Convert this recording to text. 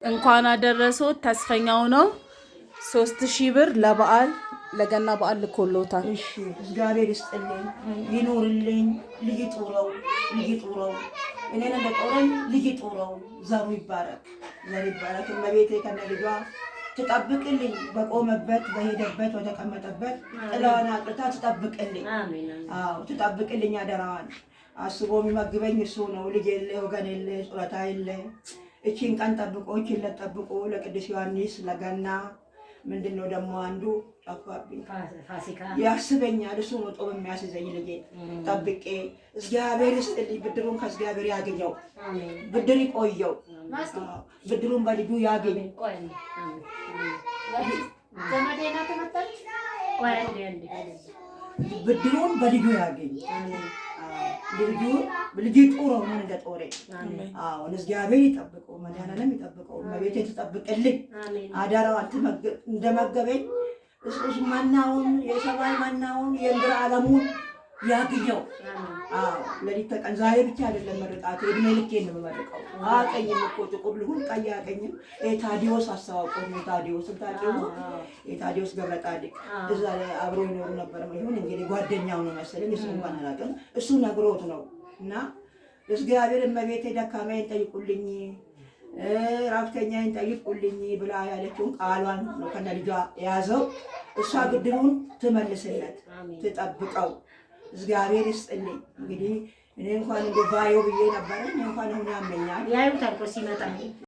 እንኳን አደረሰው ተስፈኛው ነው 3000 ብር ለበዓል ለገና በዓል ልኮሎታል። እሺ እግዚአብሔር ይስጥልኝ ይኖርልኝ ልጅ ጦረው እኔን እንደጦረኝ ልጅ ጦረው ዘሩ ይባረክ እመቤቴ ከነልጇ ትጠብቅልኝ በቆመበት በሄደበት ወደቀመጠበት ጥላዋን አጥርታ ትጠብቅልኝ። አዎ ትጠብቅልኝ አደራዋን አስቦ የሚመግበኝ እሱ ነው። ልጅ የለ ወገን የለ ጡረታ የለ እቺን ቀን ጠብቆ እቺን ለጠብቆ ለቅዱስ ዮሐንስ ለገና ምንድነው ደግሞ አንዱ ጠፋብኝ ፋሲካ ያስበኛል። እሱ ነው ጦም የሚያስዘኝ ልጄ ጠብቄ እግዚአብሔር ይስጥልኝ ብድሩን ከእግዚአብሔር ያገኘው ብድር ይቆየው ብድሩን በልጁ ያገኝ ብድሩን በልጁ ያገኝ ልጅ ጦረው ምን እንደጦረ አዎ እግዚአብሔር ይጠብቀው መድኃኒዓለም ይጠብቀው እመቤቴ ትጠብቅልኝ አደራዋን እንደመገበኝ እሱስ ማናውን የሰማይ ማናውን የምድር ዓለሙን ያግኘው። አዎ ለሊት ተቀን ዛሬ ብቻ አይደለም መርቃት እድሜ ልኬን ነው የምመርቀው። አቀኝም እኮ ጥቁር ልሁን ቀይ አቀኝም ታዲዮስ አስተዋውቆኝ ታዲዮስ ታዲዮ የታዲዮስ ገብረጻድቅ እዛ ላይ አብሮ ይኖሩ ነበር። ይሁን እንግዲህ ጓደኛው ነው መሰለኝ እሱ እንኳን አላውቅም። እሱ ነግሮት ነው እና እግዚአብሔር እመቤቴ ደካማዬን ጠይቁልኝ ራፍተኛዬን ጠይቁልኝ ብላ ያለችውን ቃሏን ነው ከነልጇ የያዘው። እሷ ግድሩን ትመልስለት ትጠብቀው እግዚአብሔር ይስጥልኝ። እንግዲህ እኔ እንኳን እንደባየው ብዬ ነበር እንኳን አሁን ያመኛል ያዩታል ሲመጣ